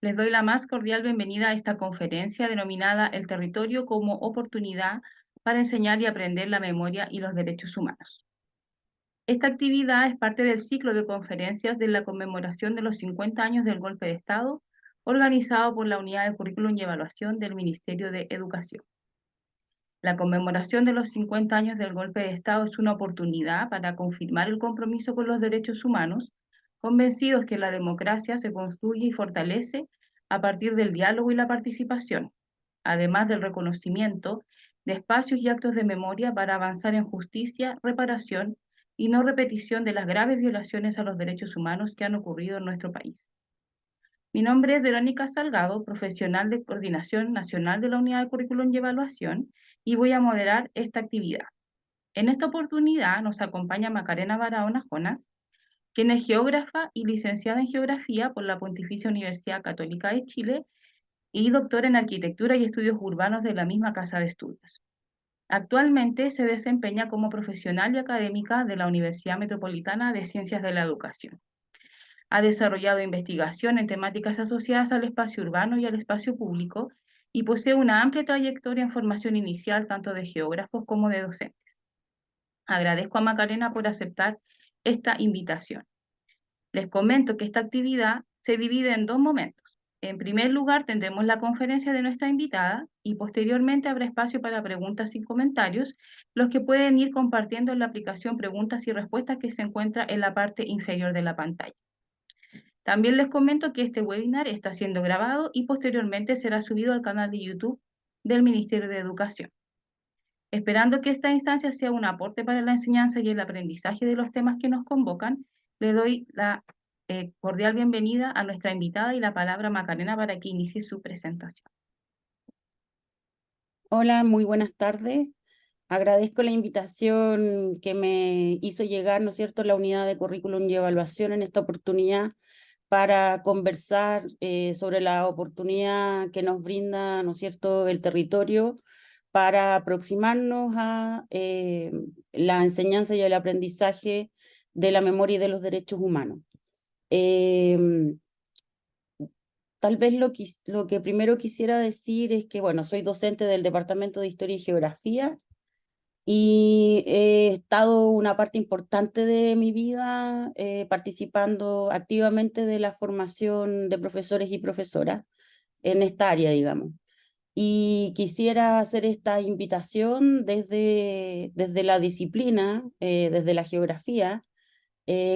Les doy la más cordial bienvenida a esta conferencia denominada El territorio como oportunidad para enseñar y aprender la memoria y los derechos humanos. Esta actividad es parte del ciclo de conferencias de la conmemoración de los 50 años del Golpe de Estado, organizado por la Unidad de Currículum y Evaluación del Ministerio de Educación. La conmemoración de los 50 años del Golpe de Estado es una oportunidad para confirmar el compromiso con los derechos humanos, convencidos que la democracia se construye y fortalece a partir del diálogo y la participación, además del reconocimiento de espacios y actos de memoria para avanzar en justicia, reparación y no repetición de las graves violaciones a los derechos humanos que han ocurrido en nuestro país. Mi nombre es Verónica Salgado, profesional de Coordinación Nacional de la Unidad de Currículum y Evaluación, y voy a moderar esta actividad. En esta oportunidad nos acompaña Macarena Barahona Jonas, quien es geógrafa y licenciada en Geografía por la Pontificia Universidad Católica de Chile y doctora en Arquitectura y Estudios Urbanos de la misma Casa de Estudios. Actualmente se desempeña como profesional y académica de la Universidad Metropolitana de Ciencias de la Educación. Ha desarrollado investigación en temáticas asociadas al espacio urbano y al espacio público y posee una amplia trayectoria en formación inicial tanto de geógrafos como de docentes. Agradezco a Macarena por aceptar esta invitación. Les comento que esta actividad se divide en dos momentos. En primer lugar, tendremos la conferencia de nuestra invitada y posteriormente habrá espacio para preguntas y comentarios, los que pueden ir compartiendo en la aplicación Preguntas y Respuestas que se encuentra en la parte inferior de la pantalla. También les comento que este webinar está siendo grabado y posteriormente será subido al canal de YouTube del Ministerio de Educación. Esperando que esta instancia sea un aporte para la enseñanza y el aprendizaje de los temas que nos convocan, le doy la cordial bienvenida a nuestra invitada y la palabra a Macarena para que inicie su presentación. Hola, muy buenas tardes. Agradezco la invitación que me hizo llegar, ¿no es cierto?, la Unidad de Currículum y Evaluación en esta oportunidad para conversar sobre la oportunidad que nos brinda, ¿no es cierto?, el territorio para aproximarnos a la enseñanza y el aprendizaje de la memoria y de los derechos humanos. Tal vez lo que primero quisiera decir es que, bueno, soy docente del Departamento de Historia y Geografía y he estado una parte importante de mi vida participando activamente de la formación de profesores y profesoras en esta área, digamos. Y quisiera hacer esta invitación desde la disciplina, desde la geografía,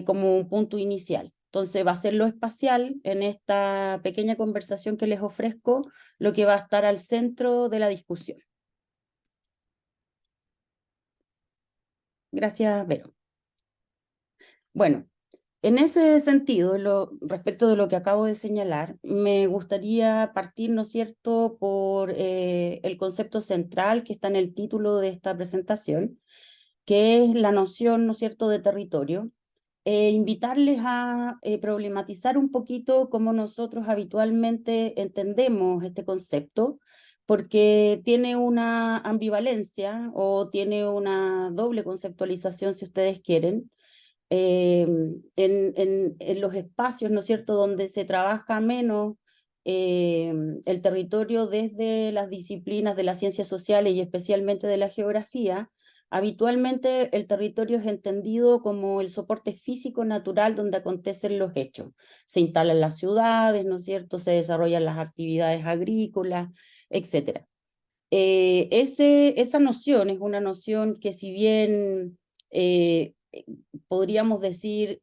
como un punto inicial. Entonces va a ser lo espacial en esta pequeña conversación que les ofrezco, lo que va a estar al centro de la discusión. Gracias, Vero. Bueno, en ese sentido, respecto de lo que acabo de señalar, me gustaría partir, ¿no es cierto?, por el concepto central que está en el título de esta presentación, que es la noción, ¿no es cierto?, de territorio. Invitarles a problematizar un poquito cómo nosotros habitualmente entendemos este concepto, porque tiene una ambivalencia o tiene una doble conceptualización, si ustedes quieren, en los espacios, ¿no es cierto?, donde se trabaja menos el territorio desde las disciplinas de las ciencias sociales y especialmente de la geografía. Habitualmente el territorio es entendido como el soporte físico natural donde acontecen los hechos. Se instalan las ciudades, ¿no es cierto?, se desarrollan las actividades agrícolas, etc. Esa noción es una noción que, si bien podríamos decir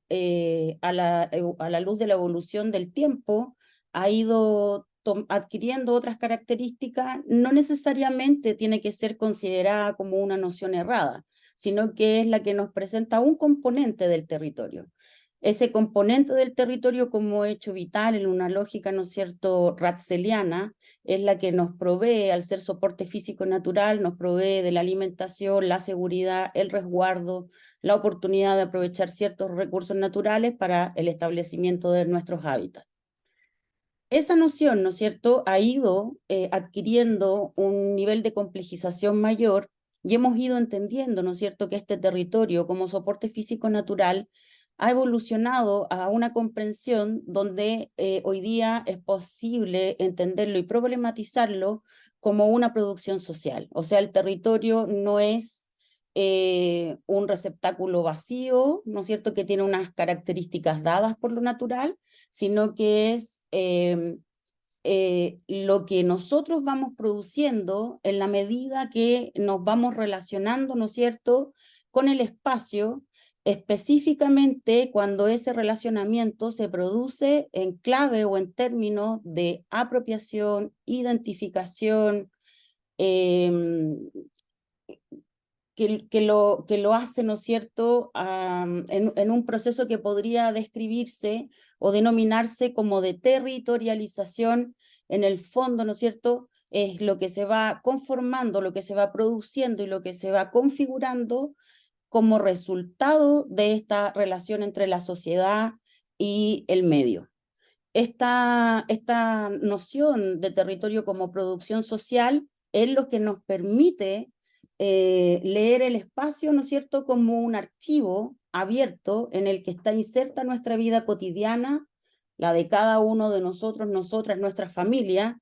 a la luz de la evolución del tiempo, ha ido adquiriendo otras características, no necesariamente tiene que ser considerada como una noción errada, sino que es la que nos presenta un componente del territorio. Ese componente del territorio como hecho vital en una lógica, ¿no es cierto?, ratzeliana, es la que nos provee, al ser soporte físico natural, nos provee de la alimentación, la seguridad, el resguardo, la oportunidad de aprovechar ciertos recursos naturales para el establecimiento de nuestros hábitats. Esa noción, ¿no es cierto?, ha ido adquiriendo un nivel de complejización mayor y hemos ido entendiendo, ¿no es cierto?, que este territorio como soporte físico natural ha evolucionado a una comprensión donde hoy día es posible entenderlo y problematizarlo como una producción social. O sea, el territorio no es un receptáculo vacío, ¿no es cierto?, que tiene unas características dadas por lo natural, sino que es lo que nosotros vamos produciendo en la medida que nos vamos relacionando, ¿no es cierto?, con el espacio, específicamente cuando ese relacionamiento se produce en clave o en términos de apropiación, identificación, que lo hace, ¿no es cierto?, en un proceso que podría describirse o denominarse como de territorialización. En el fondo, ¿no es cierto?, es lo que se va conformando, lo que se va produciendo y lo que se va configurando como resultado de esta relación entre la sociedad y el medio. Esta noción de territorio como producción social es lo que nos permite leer el espacio, ¿no es cierto?, como un archivo abierto en el que está inserta nuestra vida cotidiana, la de cada uno de nosotros, nosotras, nuestra familia,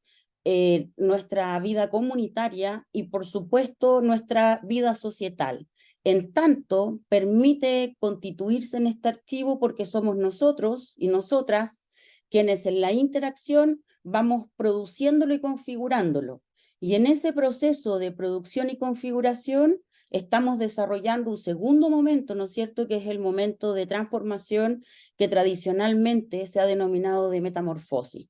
nuestra vida comunitaria y, por supuesto, nuestra vida societal. En tanto, permite constituirse en este archivo porque somos nosotros y nosotras quienes en la interacción vamos produciéndolo y configurándolo. Y en ese proceso de producción y configuración estamos desarrollando un segundo momento, ¿no es cierto?, que es el momento de transformación que tradicionalmente se ha denominado de metamorfosis.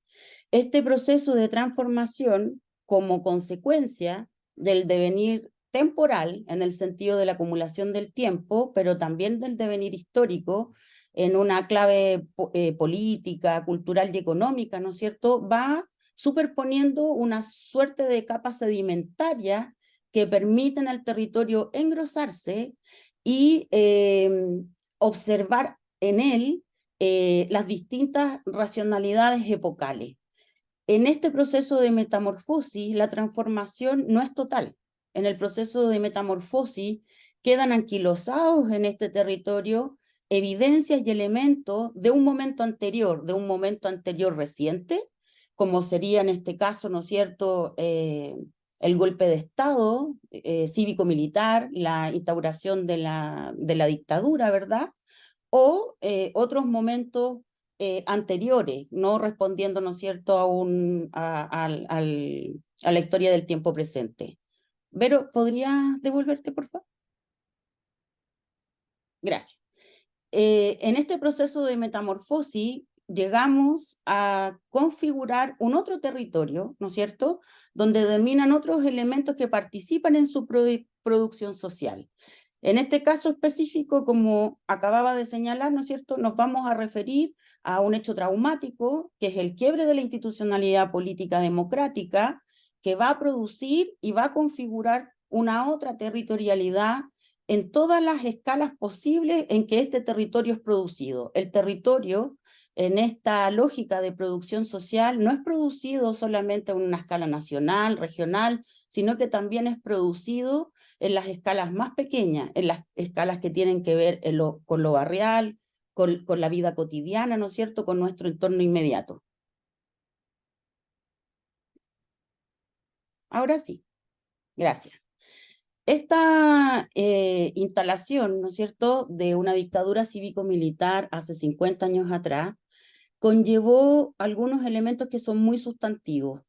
Este proceso de transformación, como consecuencia del devenir temporal, en el sentido de la acumulación del tiempo, pero también del devenir histórico, en una clave política, cultural y económica, ¿no es cierto?, va superponiendo una suerte de capas sedimentarias que permiten al territorio engrosarse y observar en él las distintas racionalidades epocales. En este proceso de metamorfosis, la transformación no es total. En el proceso de metamorfosis quedan anquilosados en este territorio evidencias y elementos de un momento anterior reciente, como sería en este caso, ¿no es cierto?, el golpe de Estado cívico-militar, la instauración de la dictadura, ¿verdad?, o otros momentos anteriores, no respondiendo, ¿no es cierto?, a la historia del tiempo presente. Vero, ¿podrías devolverte, por favor? Gracias. En este proceso de metamorfosis llegamos a configurar un otro territorio, ¿no es cierto?, donde dominan otros elementos que participan en su producción social. En este caso específico, como acababa de señalar, ¿no es cierto?, nos vamos a referir a un hecho traumático, que es el quiebre de la institucionalidad política democrática, que va a producir y va a configurar una otra territorialidad en todas las escalas posibles en que este territorio es producido. El territorio, en esta lógica de producción social, no es producido solamente en una escala nacional, regional, sino que también es producido en las escalas más pequeñas, en las escalas que tienen que ver con lo barrial, con la vida cotidiana, ¿no es cierto?, con nuestro entorno inmediato. Ahora sí, gracias. Esta instalación, ¿no es cierto?, de una dictadura cívico-militar hace 50 años atrás, conllevó algunos elementos que son muy sustantivos.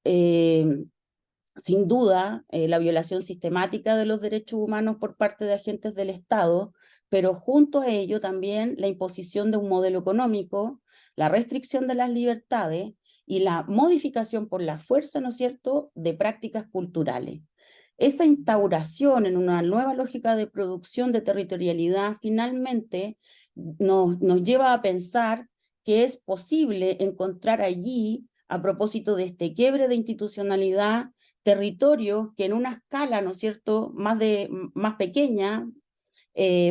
Sin duda, la violación sistemática de los derechos humanos por parte de agentes del Estado, pero junto a ello también la imposición de un modelo económico, la restricción de las libertades y la modificación por la fuerza, ¿no es cierto?, de prácticas culturales. Esa instauración en una nueva lógica de producción de territorialidad finalmente nos lleva a pensar que es posible encontrar allí, a propósito de este quiebre de institucionalidad, territorios que en una escala, ¿no es cierto?, más pequeña,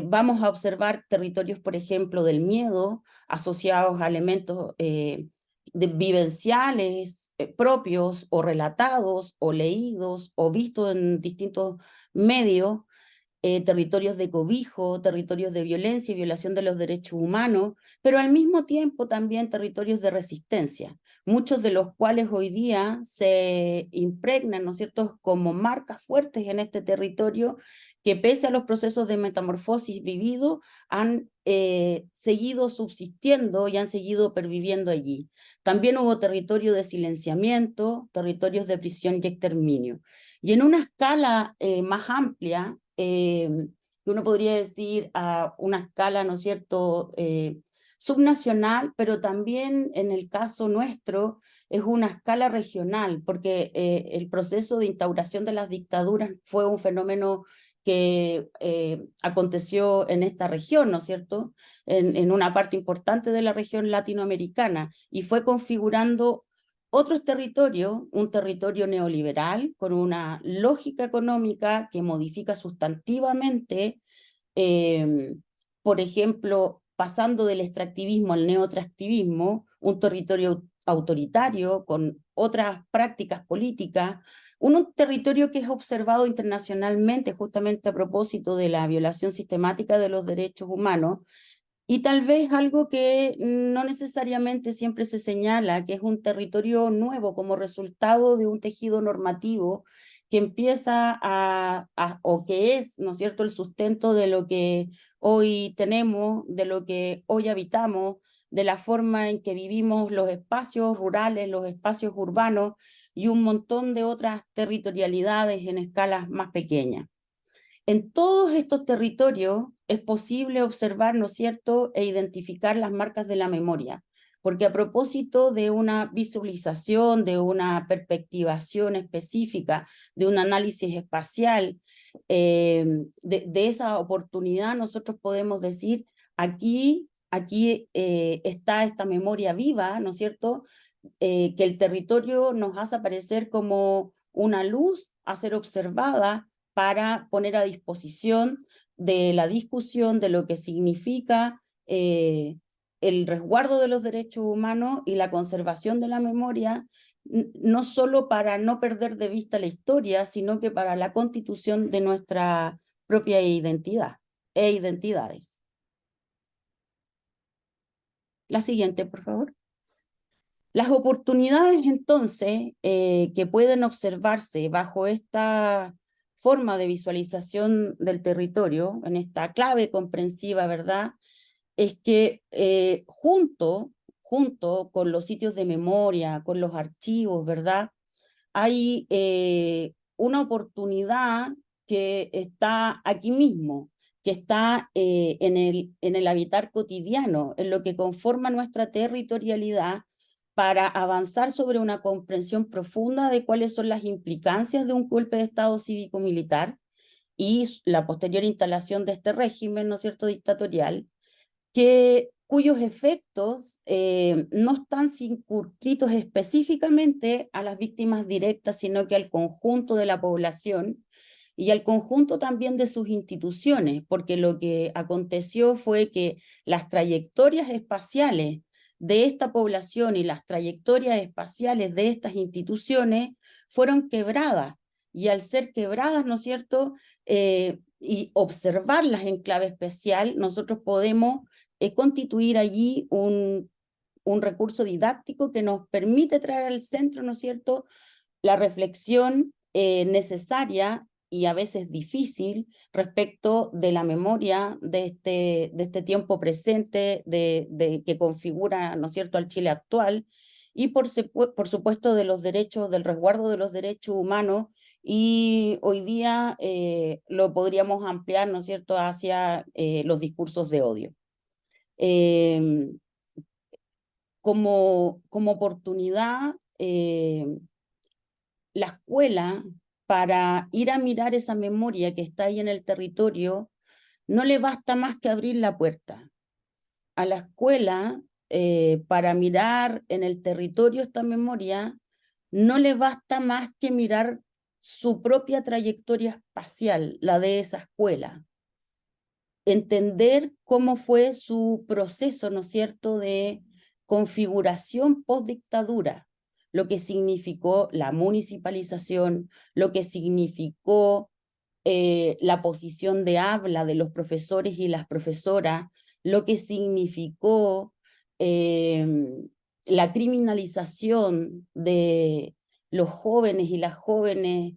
vamos a observar territorios, por ejemplo, del miedo, asociados a elementos vivenciales propios o relatados o leídos o vistos en distintos medios, territorios de cobijo, territorios de violencia y violación de los derechos humanos, pero al mismo tiempo también territorios de resistencia, muchos de los cuales hoy día se impregnan, ¿no es cierto?, como marcas fuertes en este territorio, que pese a los procesos de metamorfosis vividos, han seguido subsistiendo y han seguido perviviendo allí. También hubo territorio de silenciamiento, territorios de prisión y exterminio. Y en una escala más amplia, que uno podría decir a una escala, ¿no es cierto?, subnacional, pero también en el caso nuestro es una escala regional, porque el proceso de instauración de las dictaduras fue un fenómeno que aconteció en esta región, ¿no es cierto?, en una parte importante de la región latinoamericana, y fue configurando otros territorios, un territorio neoliberal con una lógica económica que modifica sustantivamente, por ejemplo, pasando del extractivismo al neoextractivismo, un territorio autoritario con otras prácticas políticas, un territorio que es observado internacionalmente justamente a propósito de la violación sistemática de los derechos humanos, y tal vez algo que no necesariamente siempre se señala, que es un territorio nuevo como resultado de un tejido normativo que empieza o que es, ¿no es cierto?, el sustento de lo que hoy tenemos, de lo que hoy habitamos, de la forma en que vivimos los espacios rurales, los espacios urbanos y un montón de otras territorialidades en escalas más pequeñas. En todos estos territorios es posible observar, ¿no es cierto?, e identificar las marcas de la memoria, porque a propósito de una visualización, de una perspectivación específica, de un análisis espacial, de esa oportunidad nosotros podemos decir, aquí está esta memoria viva, ¿no es cierto?, que el territorio nos hace aparecer como una luz a ser observada para poner a disposición de la discusión de lo que significa el resguardo de los derechos humanos y la conservación de la memoria, no solo para no perder de vista la historia, sino que para la constitución de nuestra propia identidad e identidades. La siguiente, por favor. Las oportunidades, entonces, que pueden observarse bajo esta forma de visualización del territorio, en esta clave comprensiva, ¿verdad?, es que junto con los sitios de memoria, con los archivos, ¿verdad?, hay una oportunidad que está aquí mismo, que está en el habitar cotidiano, en lo que conforma nuestra territorialidad, para avanzar sobre una comprensión profunda de cuáles son las implicancias de un golpe de Estado cívico-militar y la posterior instalación de este régimen, ¿no es cierto?, dictatorial, cuyos efectos no están circunscritos específicamente a las víctimas directas, sino que al conjunto de la población y al conjunto también de sus instituciones, porque lo que aconteció fue que las trayectorias espaciales de esta población y las trayectorias espaciales de estas instituciones fueron quebradas, y al ser quebradas, ¿no es cierto?, y observarlas en clave especial, nosotros podemos constituir allí un recurso didáctico que nos permite traer al centro, ¿no es cierto?, la reflexión necesaria y a veces difícil respecto de la memoria de este tiempo presente, que configura, ¿no es cierto?, al Chile actual, y por supuesto de los derechos, del resguardo de los derechos humanos, y hoy día lo podríamos ampliar, ¿no es cierto?, hacia los discursos de odio. Como oportunidad, la escuela, para ir a mirar esa memoria que está ahí en el territorio, no le basta más que abrir la puerta. A la escuela, para mirar en el territorio esta memoria, no le basta más que mirar su propia trayectoria espacial, la de esa escuela. Entender cómo fue su proceso, ¿no es cierto?, de configuración post-dictadura, lo que significó la municipalización, lo que significó la posición de habla de los profesores y las profesoras, lo que significó la criminalización de los jóvenes y las jóvenes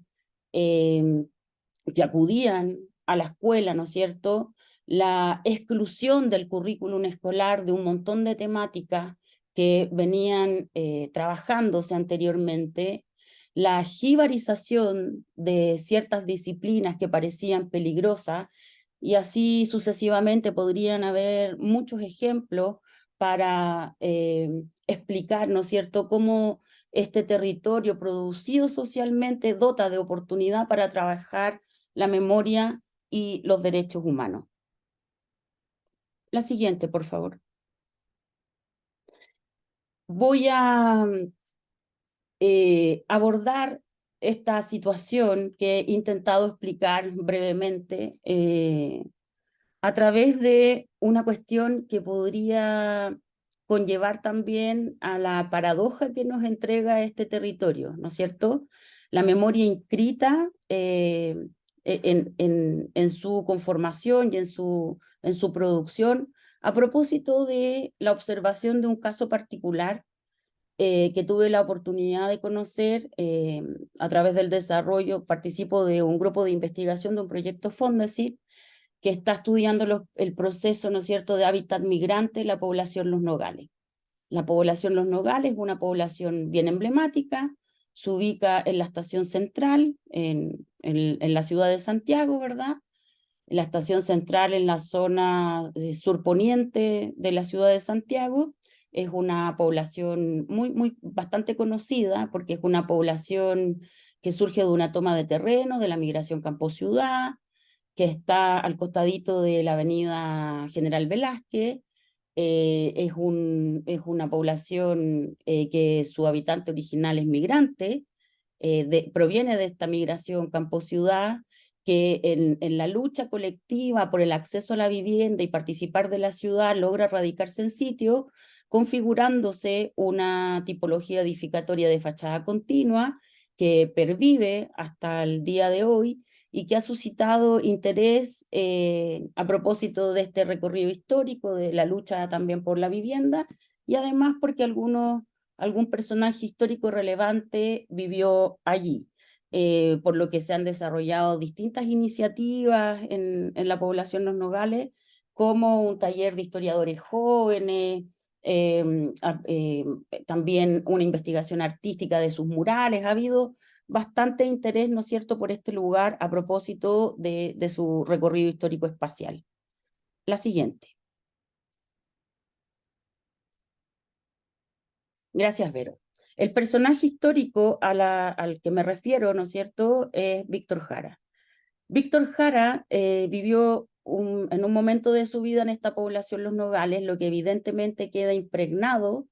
que acudían a la escuela, ¿no es cierto? La exclusión del currículum escolar de un montón de temáticas que venían trabajándose anteriormente, la jibarización de ciertas disciplinas que parecían peligrosas, y así sucesivamente podrían haber muchos ejemplos para explicar, ¿no es cierto?, cómo este territorio producido socialmente dota de oportunidad para trabajar la memoria y los derechos humanos. La siguiente, por favor. Voy a abordar esta situación que he intentado explicar brevemente a través de una cuestión que podría conllevar también a la paradoja que nos entrega este territorio, ¿no es cierto? La memoria inscrita en su conformación y en su producción, a propósito de la observación de un caso particular que tuve la oportunidad de conocer a través del desarrollo, participo de un grupo de investigación de un proyecto Fondesit, que está estudiando el proceso, ¿no es cierto?, de hábitat migrante en la población Los Nogales. La población Los Nogales es una población bien emblemática, se ubica en la estación central, en la ciudad de Santiago, ¿verdad? La estación central en la zona surponiente de la ciudad de Santiago. Es una población bastante conocida porque es una población que surge de una toma de terreno, de la migración campo-ciudad, que está al costadito de la avenida General Velázquez. Es una población que su habitante original es migrante, proviene de esta migración campo-ciudad, que en la lucha colectiva por el acceso a la vivienda y participar de la ciudad logra radicarse en sitio, configurándose una tipología edificatoria de fachada continua que pervive hasta el día de hoy y que ha suscitado interés a propósito de este recorrido histórico, de la lucha también por la vivienda, y además porque algún personaje histórico relevante vivió allí, por lo que se han desarrollado distintas iniciativas en la población Los Nogales, como un taller de historiadores jóvenes, también una investigación artística de sus murales. Ha habido bastante interés, ¿no es cierto?, por este lugar a propósito de su recorrido histórico espacial. La siguiente. Gracias, Vero. El personaje histórico al que me refiero, ¿no es cierto?, es Víctor Jara. Víctor Jara vivió en un momento de su vida en esta población Los Nogales, lo que evidentemente queda impregnado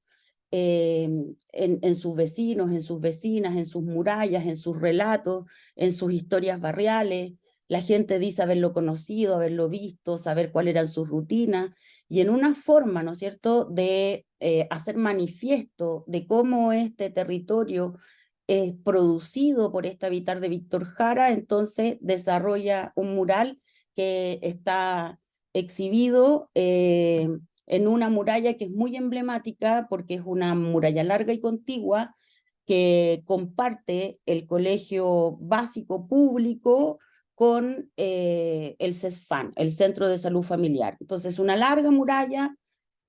en sus vecinos, en sus vecinas, en sus murallas, en sus relatos, en sus historias barriales. La gente dice haberlo conocido, haberlo visto, saber cuáles eran sus rutinas, y en una forma, ¿no es cierto?, de hacer manifiesto de cómo este territorio es producido por este habitar de Víctor Jara. Entonces desarrolla un mural que está exhibido en una muralla que es muy emblemática porque es una muralla larga y contigua que comparte el colegio básico público con el CESFAM, el Centro de Salud Familiar. Entonces, una larga muralla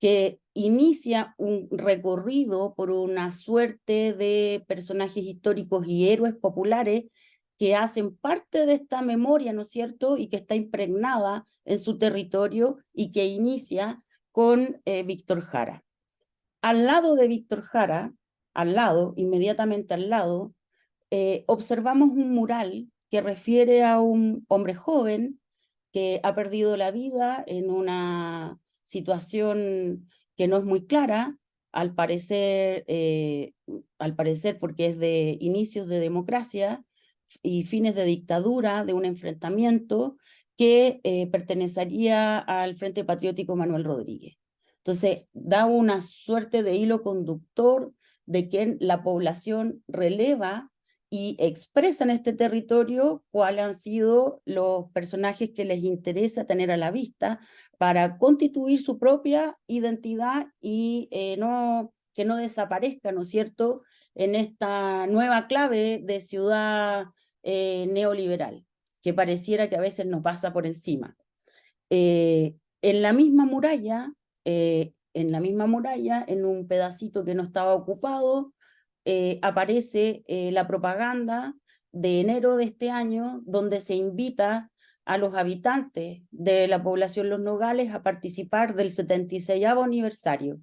que inicia un recorrido por una suerte de personajes históricos y héroes populares que hacen parte de esta memoria, ¿no es cierto?, y que está impregnada en su territorio y que inicia con Víctor Jara. Al lado de Víctor Jara, inmediatamente al lado, observamos un mural que refiere a un hombre joven que ha perdido la vida en una situación que no es muy clara, al parecer porque es de inicios de democracia y fines de dictadura, de un enfrentamiento que pertenecería al Frente Patriótico Manuel Rodríguez. Entonces, da una suerte de hilo conductor de que la población releva y expresan este territorio cuáles han sido los personajes que les interesa tener a la vista para constituir su propia identidad y que no desaparezca, ¿no es cierto?, en esta nueva clave de ciudad neoliberal, que pareciera que a veces nos pasa por encima. En la misma muralla, en un pedacito que no estaba ocupado, aparece la propaganda de enero de este año, donde se invita a los habitantes de la población Los Nogales a participar del 76º aniversario,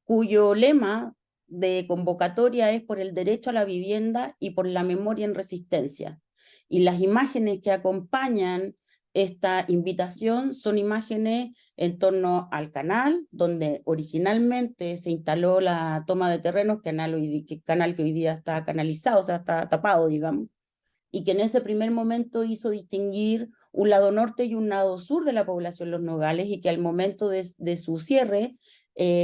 cuyo lema de convocatoria es por el derecho a la vivienda y por la memoria en resistencia. Y las imágenes que acompañan esta invitación son imágenes en torno al canal, donde originalmente se instaló la toma de terrenos, canal que hoy día está canalizado, o sea, está tapado, digamos, y que en ese primer momento hizo distinguir un lado norte y un lado sur de la población Los Nogales, y que al momento de su cierre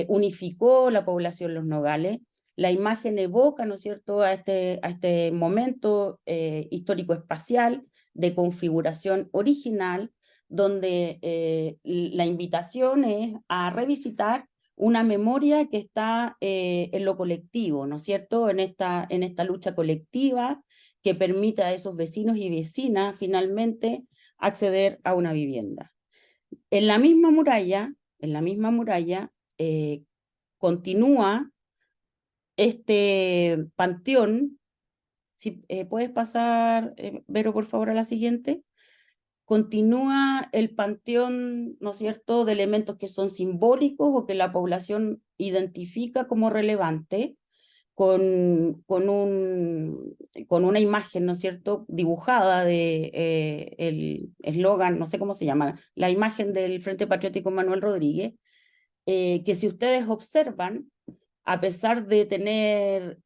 unificó la población Los Nogales. La imagen evoca, ¿no es cierto?, a este momento histórico-espacial de configuración original, donde la invitación es a revisitar una memoria que está en lo colectivo, ¿no es cierto?, en esta lucha colectiva que permita a esos vecinos y vecinas finalmente acceder a una vivienda. En la misma muralla, continúa este panteón. Si puedes pasar, Vero, por favor, a la siguiente. Continúa el panteón, ¿no es cierto?, de elementos que son simbólicos o que la población identifica como relevante, con una imagen, ¿no es cierto?, dibujada de el eslogan, no sé cómo se llama, la imagen del Frente Patriótico Manuel Rodríguez, que si ustedes observan, a pesar de tener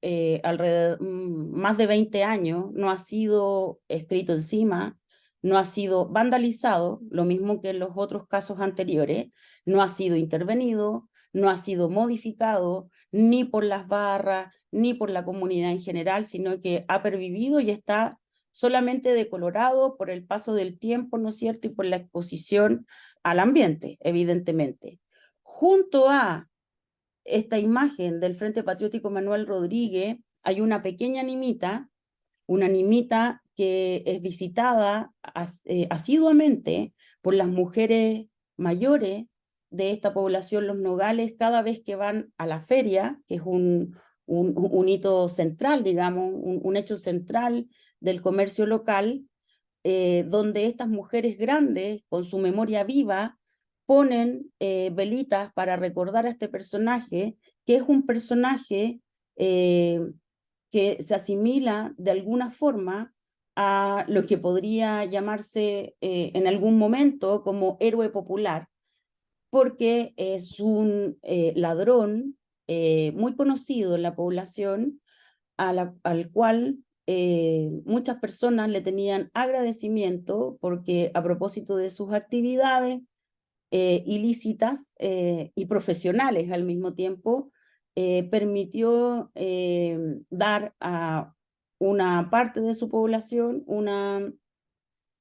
más de 20 años, no ha sido escrito encima, no ha sido vandalizado, lo mismo que en los otros casos anteriores, no ha sido intervenido, no ha sido modificado, ni por las barras, ni por la comunidad en general, sino que ha pervivido y está solamente decolorado por el paso del tiempo, ¿no es cierto?, y por la exposición al ambiente, evidentemente. Junto a esta imagen del Frente Patriótico Manuel Rodríguez hay una pequeña nimita, que es visitada asiduamente por las mujeres mayores de esta población Los Nogales cada vez que van a la feria, que es un hito central, digamos, un hecho central del comercio local, donde estas mujeres grandes, con su memoria viva, ponen velitas para recordar a este personaje, que es un personaje que se asimila de alguna forma a lo que podría llamarse en algún momento como héroe popular, porque es un ladrón muy conocido en la población, al cual muchas personas le tenían agradecimiento porque, a propósito de sus actividades ilícitas y profesionales al mismo tiempo, permitió dar a una parte de su población una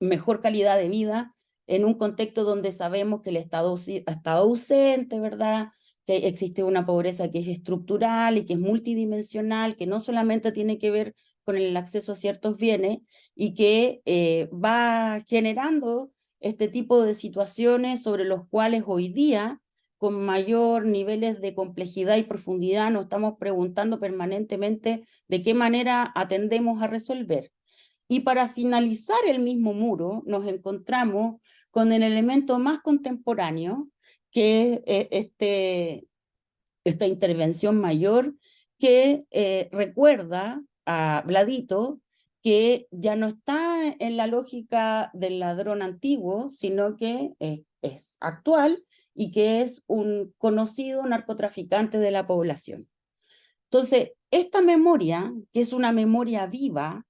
mejor calidad de vida en un contexto donde sabemos que el Estado ha estado ausente, ¿verdad?, que existe una pobreza que es estructural y que es multidimensional, que no solamente tiene que ver con el acceso a ciertos bienes, y que va generando este tipo de situaciones sobre los cuales hoy día, con mayor niveles de complejidad y profundidad, nos estamos preguntando permanentemente de qué manera atendemos a resolver. Y para finalizar el mismo muro, nos encontramos con el elemento más contemporáneo, que es esta intervención mayor, que recuerda a Bladito, que ya no está en la lógica del ladrón antiguo, sino que es actual y que es un conocido narcotraficante de la población. Entonces, esta memoria, que es una memoria viva,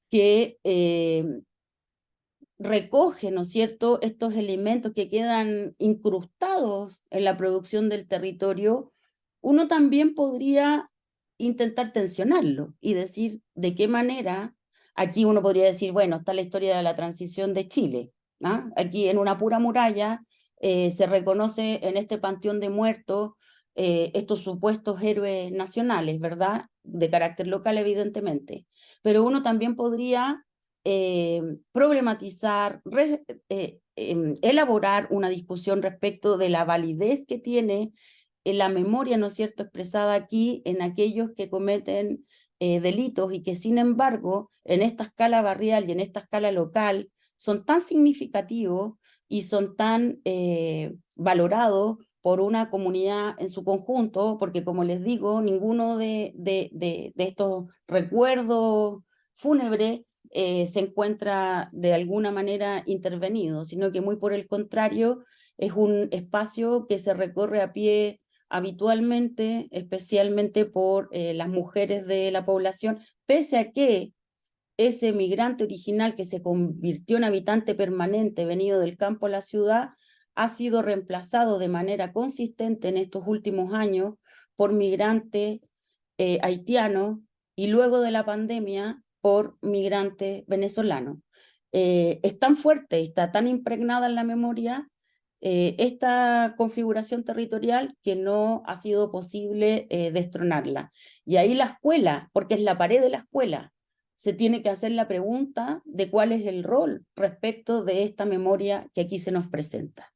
que recoge, ¿no es cierto?, estos elementos que quedan incrustados en la producción del territorio, uno también podría intentar tensionarlo y decir de qué manera, aquí uno podría decir, bueno, está la historia de la transición de Chile, ¿no? Aquí en una pura muralla se reconoce en este panteón de muertos estos supuestos héroes nacionales, ¿verdad? De carácter local, evidentemente. Pero uno también podría problematizar, elaborar una discusión respecto de la validez que tiene en la memoria, ¿no es cierto?, expresada aquí en aquellos que cometen delitos y que sin embargo en esta escala barrial y en esta escala local son tan significativos y son tan valorados por una comunidad en su conjunto, porque como les digo, ninguno de estos recuerdos fúnebres se encuentra de alguna manera intervenido, sino que muy por el contrario, es un espacio que se recorre a pie habitualmente, especialmente por las mujeres de la población, pese a que ese migrante original que se convirtió en habitante permanente, venido del campo a la ciudad, ha sido reemplazado de manera consistente en estos últimos años por migrantes haitianos y luego de la pandemia por migrantes venezolanos. Es tan fuerte, está tan impregnada en la memoria esta configuración territorial que no ha sido posible destronarla. Y ahí la escuela, porque es la pared de la escuela, se tiene que hacer la pregunta de cuál es el rol respecto de esta memoria que aquí se nos presenta.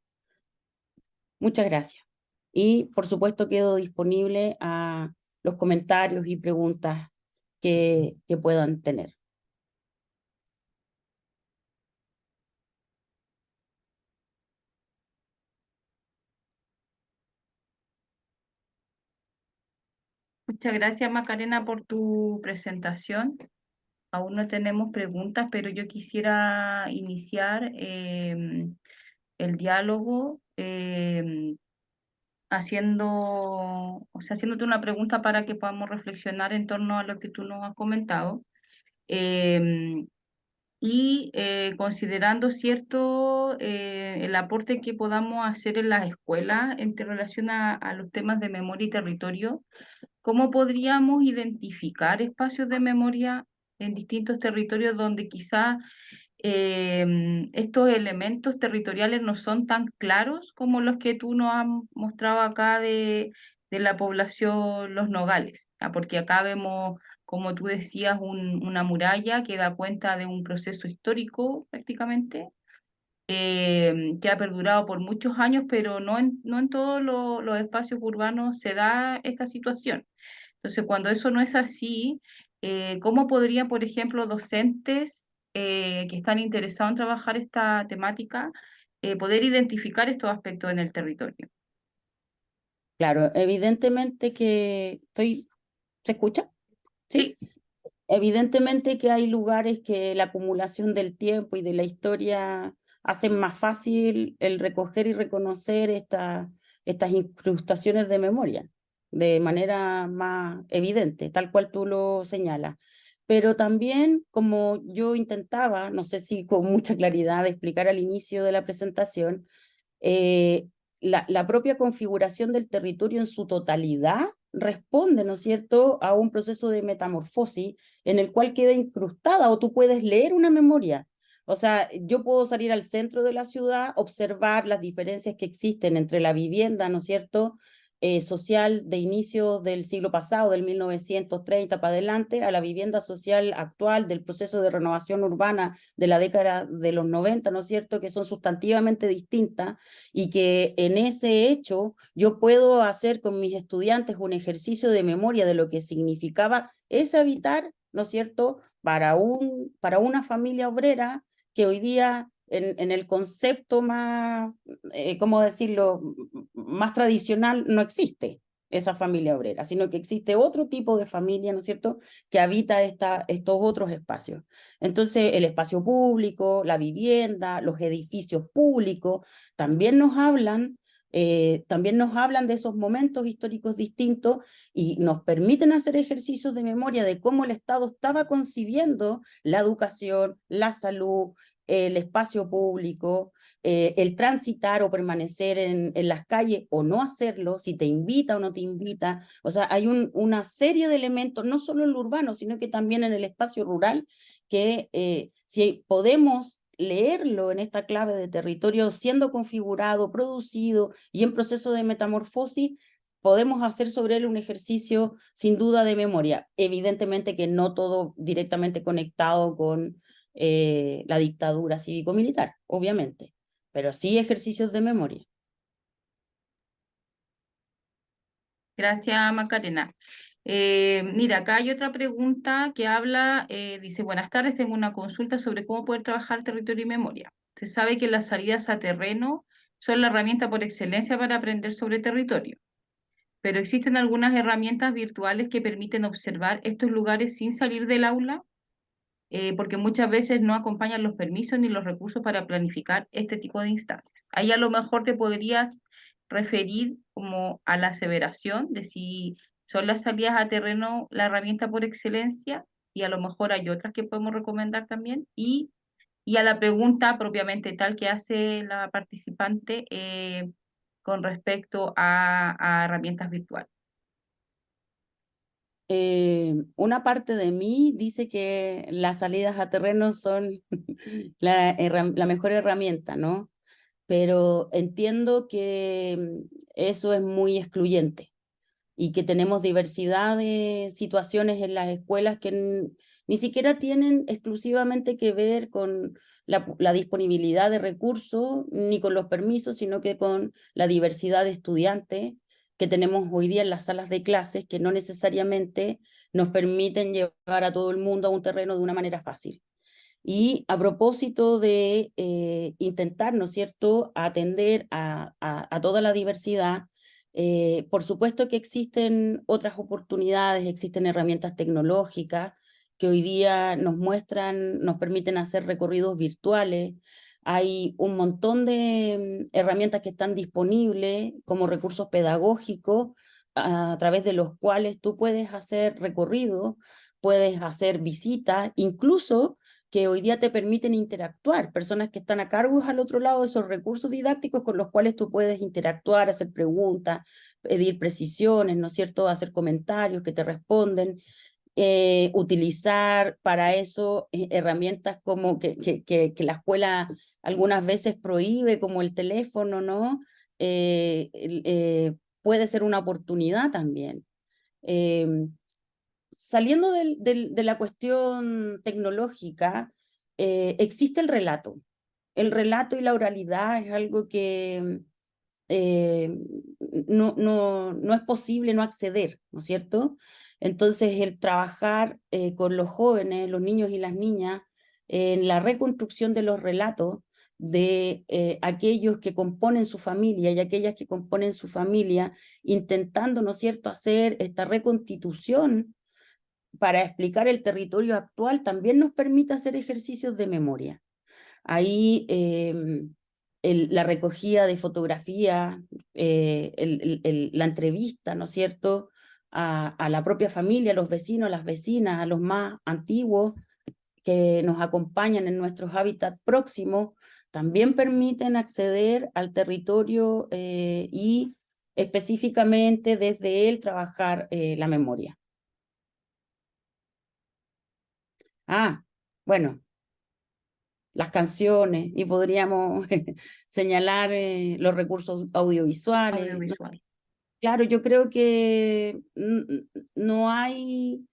Muchas gracias. Y por supuesto quedo disponible a los comentarios y preguntas que puedan tener. Muchas gracias, Macarena, por tu presentación. Aún no tenemos preguntas, pero yo quisiera iniciar el diálogo haciéndote una pregunta para que podamos reflexionar en torno a lo que tú nos has comentado. Em, Considerando cierto el aporte que podamos hacer en las escuelas en relación a los temas de memoria y territorio, ¿cómo podríamos identificar espacios de memoria en distintos territorios donde quizás estos elementos territoriales no son tan claros como los que tú nos has mostrado acá de la población Los Nogales? Porque acá vemos, como tú decías, una muralla que da cuenta de un proceso histórico prácticamente, que ha perdurado por muchos años, pero no en todos los espacios urbanos se da esta situación. Entonces, cuando eso no es así, ¿cómo podría, por ejemplo, docentes que están interesados en trabajar esta temática, poder identificar estos aspectos en el territorio? Claro, evidentemente que ¿se escucha? ¿Sí? Sí, Evidentemente que hay lugares que la acumulación del tiempo y de la historia hacen más fácil el recoger y reconocer estas incrustaciones de memoria de manera más evidente, tal cual tú lo señalas. Pero también, como yo intentaba, no sé si con mucha claridad, explicar al inicio de la presentación, eh, la propia configuración del territorio en su totalidad responde, ¿no es cierto?, a un proceso de metamorfosis en el cual queda incrustada o tú puedes leer una memoria. O sea, yo puedo salir al centro de la ciudad, observar las diferencias que existen entre la vivienda, ¿no es cierto?, social de inicio del siglo pasado, del 1930 para adelante, a la vivienda social actual, del proceso de renovación urbana de la década de los 90, ¿no es cierto?, que son sustantivamente distintas y que en ese hecho yo puedo hacer con mis estudiantes un ejercicio de memoria de lo que significaba ese habitar, ¿no es cierto?, para una familia obrera que hoy día en el concepto más, ¿cómo decirlo?, más tradicional no existe esa familia obrera, sino que existe otro tipo de familia, ¿no es cierto?, que habita estos otros espacios. Entonces, el espacio público, la vivienda, los edificios públicos, también nos hablan de esos momentos históricos distintos y nos permiten hacer ejercicios de memoria de cómo el Estado estaba concibiendo la educación, la salud, el espacio público, el transitar o permanecer en las calles o no hacerlo, si te invita o no te invita. O sea, hay una serie de elementos, no solo en lo urbano, sino que también en el espacio rural, que si podemos leerlo en esta clave de territorio siendo configurado, producido y en proceso de metamorfosis, podemos hacer sobre él un ejercicio sin duda de memoria. Evidentemente que no todo directamente conectado con la dictadura cívico-militar, obviamente, pero sí ejercicios de memoria. Gracias, Macarena. Mira, acá hay otra pregunta que habla, dice, buenas tardes, tengo una consulta sobre cómo poder trabajar territorio y memoria. Se sabe que las salidas a terreno son la herramienta por excelencia para aprender sobre territorio, pero existen algunas herramientas virtuales que permiten observar estos lugares sin salir del aula, porque muchas veces no acompañan los permisos ni los recursos para planificar este tipo de instancias. Ahí a lo mejor te podrías referir como a la aseveración de si son las salidas a terreno la herramienta por excelencia, y a lo mejor hay otras que podemos recomendar también, y a la pregunta propiamente tal que hace la participante con respecto a herramientas virtuales. Una parte de mí dice que las salidas a terreno son la mejor herramienta, ¿no? Pero entiendo que eso es muy excluyente y que tenemos diversidad de situaciones en las escuelas que ni siquiera tienen exclusivamente que ver con la disponibilidad de recursos ni con los permisos, sino que con la diversidad de estudiantes que tenemos hoy día en las salas de clases, que no necesariamente nos permiten llevar a todo el mundo a un terreno de una manera fácil. Y a propósito de intentar, ¿no es cierto?, atender a toda la diversidad, por supuesto que existen otras oportunidades, existen herramientas tecnológicas que hoy día nos muestran, nos permiten hacer recorridos virtuales. Hay un montón de herramientas que están disponibles como recursos pedagógicos a través de los cuales tú puedes hacer recorridos, puedes hacer visitas, incluso que hoy día te permiten interactuar, personas que están a cargo al otro lado de esos recursos didácticos con los cuales tú puedes interactuar, hacer preguntas, pedir precisiones, ¿no es cierto?, hacer comentarios que te responden, utilizar para eso herramientas como que la escuela algunas veces prohíbe, como el teléfono, ¿no? Puede ser una oportunidad también. Saliendo de la cuestión tecnológica, existe el relato. El relato y la oralidad es algo que no es posible no acceder, ¿no es cierto? Entonces, el trabajar con los jóvenes, los niños y las niñas, en la reconstrucción de los relatos de aquellos que componen su familia y aquellas que componen su familia, intentando, ¿no es cierto?, hacer esta reconstitución para explicar el territorio actual, también nos permite hacer ejercicios de memoria. Ahí la recogida de fotografía, la entrevista, ¿no es cierto?, a la propia familia, a los vecinos, a las vecinas, a los más antiguos que nos acompañan en nuestros hábitats próximos, también permiten acceder al territorio y específicamente desde él trabajar la memoria. Ah, bueno, las canciones y podríamos señalar los recursos audiovisuales. No Audiovisual. sé. Claro, yo creo que no hay,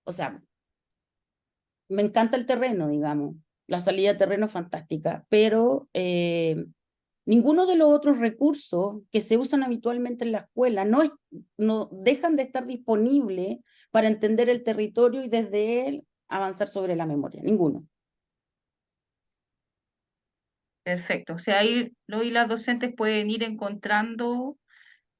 o sea, me encanta el terreno, digamos, la salida de terreno es fantástica, pero ninguno de los otros recursos que se usan habitualmente en la escuela no dejan de estar disponibles para entender el territorio y desde él avanzar sobre la memoria, ninguno. Perfecto. O sea, ahí los y las docentes pueden ir encontrando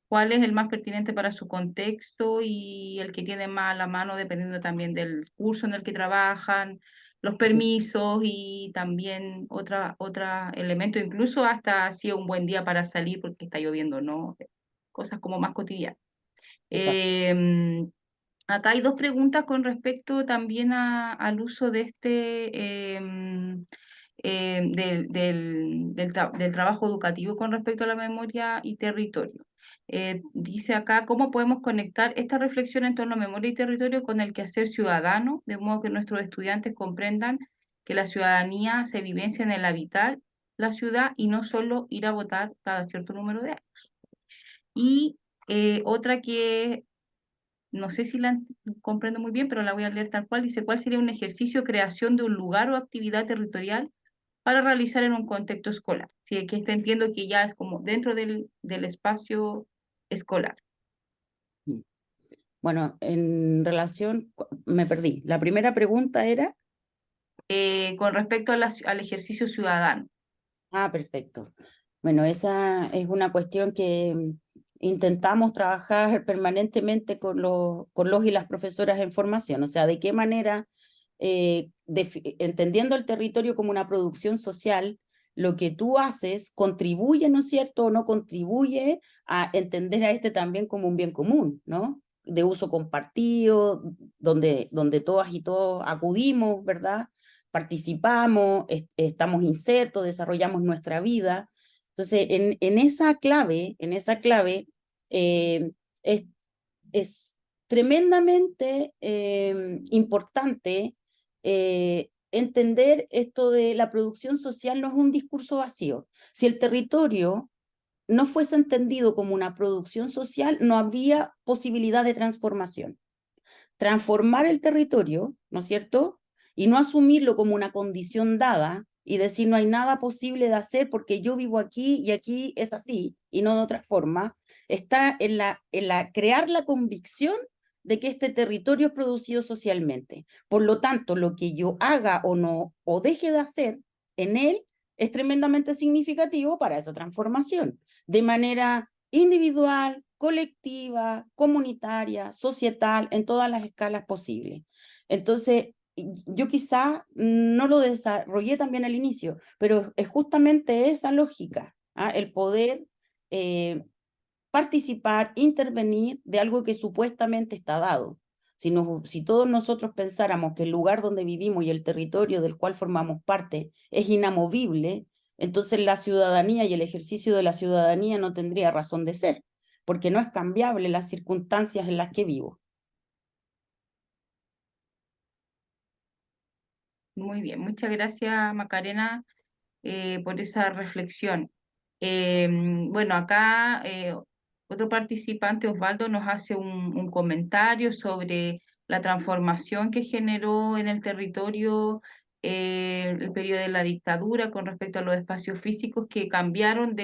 cuál es el más pertinente para su contexto y el que tiene más a la mano dependiendo también del curso en el que trabajan, los permisos y también otra elemento, incluso hasta si es un buen día para salir porque está lloviendo, ¿no? Cosas como más cotidianas. Exacto. Acá hay dos preguntas con respecto también al uso de del trabajo educativo con respecto a la memoria y territorio. Dice acá, ¿cómo podemos conectar esta reflexión en torno a memoria y territorio con el quehacer ciudadano, de modo que nuestros estudiantes comprendan que la ciudadanía se vivencia en el habitar la ciudad y no solo ir a votar cada cierto número de años? Y otra que no sé si la comprendo muy bien, pero la voy a leer tal cual. Dice, ¿cuál sería un ejercicio, creación de un lugar o actividad territorial para realizar en un contexto escolar? Sí, que entiendo que ya es como dentro del espacio escolar. Bueno, en relación, me perdí. La primera pregunta era... Con respecto a al ejercicio ciudadano. Ah, perfecto. Bueno, esa es una cuestión que intentamos trabajar permanentemente con los y las profesoras en formación. O sea, de qué manera, entendiendo el territorio como una producción social, lo que tú haces contribuye, ¿no es cierto?, o no contribuye a entender a este también como un bien común, ¿no? De uso compartido, donde todas y todos acudimos, ¿verdad? Participamos, estamos insertos, desarrollamos nuestra vida. Entonces, en esa clave eh, es, es tremendamente importante entender esto de la producción social no es un discurso vacío. Si el territorio no fuese entendido como una producción social, no habría posibilidad de transformación. Transformar el territorio, ¿no es cierto? Y no asumirlo como una condición dada y decir no hay nada posible de hacer porque yo vivo aquí y aquí es así y no de otra forma, está en la crear la convicción de que este territorio es producido socialmente. Por lo tanto, lo que yo haga o no o deje de hacer en él es tremendamente significativo para esa transformación, de manera individual, colectiva, comunitaria, societal, en todas las escalas posibles. Entonces, yo quizá no lo desarrollé también al inicio, pero es justamente esa lógica, ¿ah? El poder participar, intervenir de algo que supuestamente está dado. Si todos nosotros pensáramos que el lugar donde vivimos y el territorio del cual formamos parte es inamovible, entonces la ciudadanía y el ejercicio de la ciudadanía no tendría razón de ser, porque no es cambiable las circunstancias en las que vivo. Muy bien, muchas gracias Macarena por esa reflexión. Bueno, acá otro participante, Osvaldo, nos hace un comentario sobre la transformación que generó en el territorio el periodo de la dictadura con respecto a los espacios físicos que cambiaron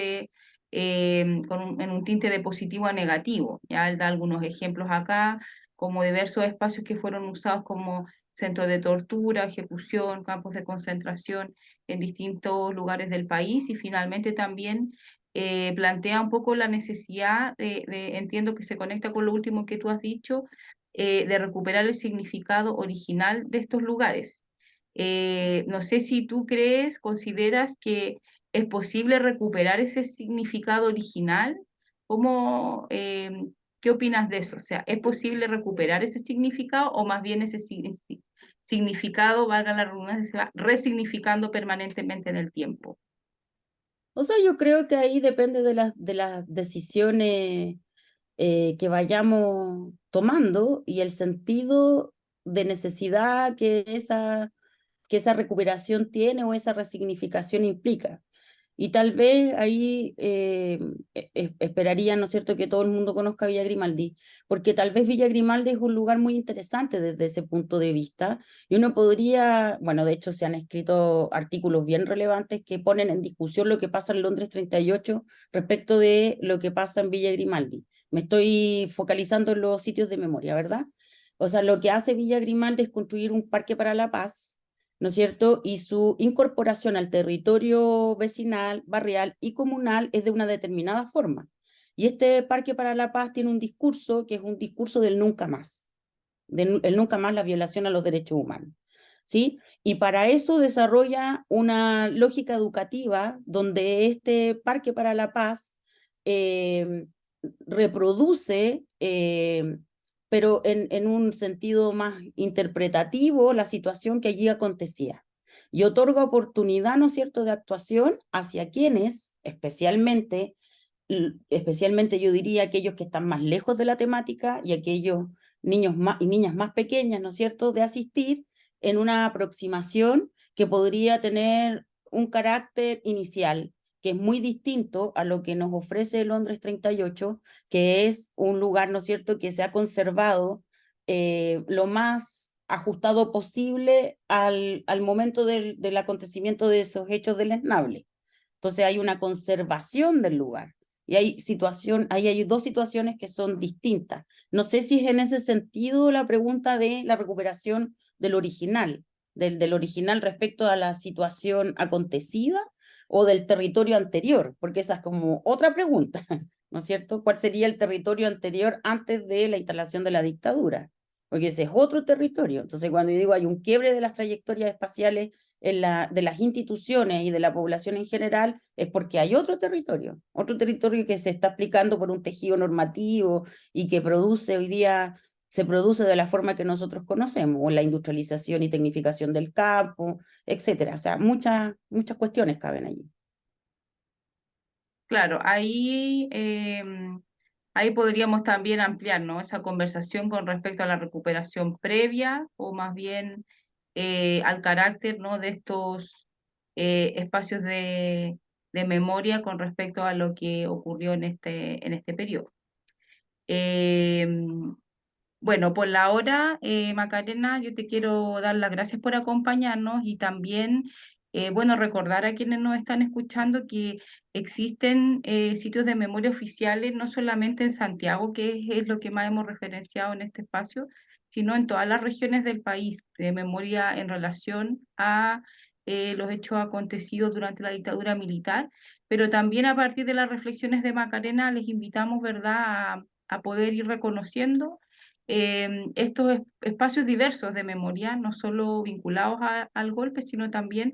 en un tinte de positivo a negativo. Ya él da algunos ejemplos acá, como diversos espacios que fueron usados como centros de tortura, ejecución, campos de concentración en distintos lugares del país y finalmente también plantea un poco la necesidad entiendo que se conecta con lo último que tú has dicho, de recuperar el significado original de estos lugares. No sé si tú crees, consideras que es posible recuperar ese significado original. ¿Cómo, qué opinas de eso? O sea, ¿es posible recuperar ese significado o más bien ese significado, valga la redundancia, se va resignificando permanentemente en el tiempo? O sea, yo creo que ahí depende de las decisiones que vayamos tomando y el sentido de necesidad que esa recuperación tiene o esa resignificación implica. Y tal vez ahí esperaría, ¿no es cierto?, que todo el mundo conozca Villa Grimaldi, porque tal vez Villa Grimaldi es un lugar muy interesante desde ese punto de vista. Y uno podría, bueno, de hecho se han escrito artículos bien relevantes que ponen en discusión lo que pasa en Londres 38 respecto de lo que pasa en Villa Grimaldi. Me estoy focalizando en los sitios de memoria, ¿verdad? O sea, lo que hace Villa Grimaldi es construir un parque para la paz, ¿no es cierto? Y su incorporación al territorio vecinal, barrial y comunal es de una determinada forma. Y este Parque para la Paz tiene un discurso que es un discurso del nunca más, el nunca más la violación a los derechos humanos. ¿Sí? Y para eso desarrolla una lógica educativa donde este Parque para la Paz eh, reproduce pero en un sentido más interpretativo, la situación que allí acontecía. y otorga oportunidad, ¿no es cierto?, de actuación hacia quienes, especialmente yo diría aquellos que están más lejos de la temática y aquellos niños y niñas más pequeñas, ¿no es cierto?, de asistir en una aproximación que podría tener un carácter inicial, que es muy distinto a lo que nos ofrece Londres 38, que es un lugar, ¿no es cierto?, que se ha conservado lo más ajustado posible al momento del acontecimiento de esos hechos deleznables. Entonces hay una conservación del lugar. Y ahí hay dos situaciones que son distintas. No sé si es en ese sentido la pregunta de la recuperación del original, del original respecto a la situación acontecida o del territorio anterior, porque esa es como otra pregunta, ¿no es cierto? ¿Cuál sería el territorio anterior antes de la instalación de la dictadura? Porque ese es otro territorio. Entonces, cuando yo digo hay un quiebre de las trayectorias espaciales de las instituciones y de la población en general, es porque hay otro territorio que se está aplicando por un tejido normativo y que produce hoy día, se produce de la forma que nosotros conocemos, o la industrialización y tecnificación del campo, etcétera. O sea, muchas cuestiones caben allí. Claro, ahí podríamos también ampliar, ¿no?, esa conversación con respecto a la recuperación previa o más bien al carácter, ¿no?, de estos espacios de memoria con respecto a lo que ocurrió en este periodo. Bueno, por la hora, Macarena, yo te quiero dar las gracias por acompañarnos y también, bueno, recordar a quienes nos están escuchando que existen sitios de memoria oficiales, no solamente en Santiago, que es lo que más hemos referenciado en este espacio, sino en todas las regiones del país, de memoria en relación a los hechos acontecidos durante la dictadura militar, pero también a partir de las reflexiones de Macarena les invitamos, ¿verdad?, a poder ir reconociendo estos espacios diversos de memoria, no solo vinculados al golpe, sino también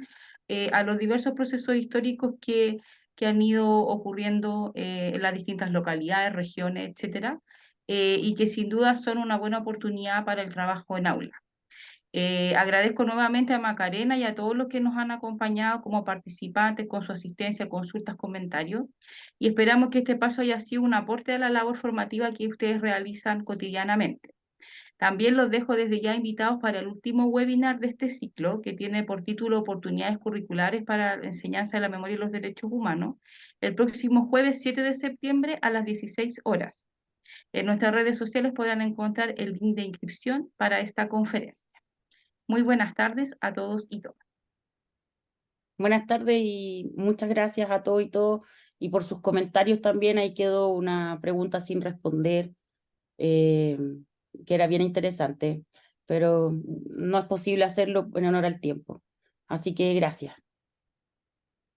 a los diversos procesos históricos que han ido ocurriendo en las distintas localidades, regiones, etcétera, y que sin duda son una buena oportunidad para el trabajo en aula. Agradezco nuevamente a Macarena y a todos los que nos han acompañado como participantes con su asistencia, consultas, comentarios, y esperamos que este paso haya sido un aporte a la labor formativa que ustedes realizan cotidianamente. También los dejo desde ya invitados para el último webinar de este ciclo, que tiene por título Oportunidades curriculares para la enseñanza de la memoria y los derechos humanos, el próximo jueves 7 de septiembre a las 16 horas. En nuestras redes sociales podrán encontrar el link de inscripción para esta conferencia. Muy buenas tardes a todos y todas. Buenas tardes y muchas gracias a todos y todos. Y por sus comentarios también, ahí quedó una pregunta sin responder, eh, que era bien interesante, pero no es posible hacerlo en honor al tiempo. Así que gracias.